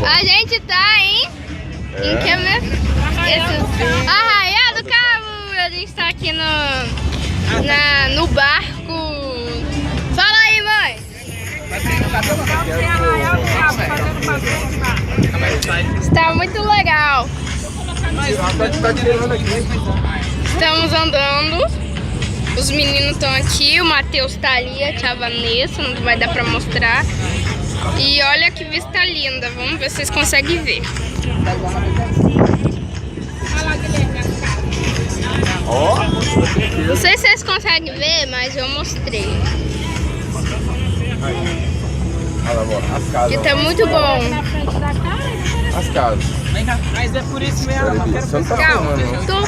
A gente tá em que mesmo? Arraial do Cabo. A gente tá aqui no barco. Fala aí, mãe. Está muito legal. Estamos andando. Os meninos estão aqui. O Matheus tá ali, a tia Vanessa. Não vai dar pra mostrar. E olha que vista linda. Vamos ver se vocês conseguem ver. Não sei se vocês conseguem ver, mas eu mostrei. Que tá muito bom. As casas. Mas é por isso mesmo. Calma, tô.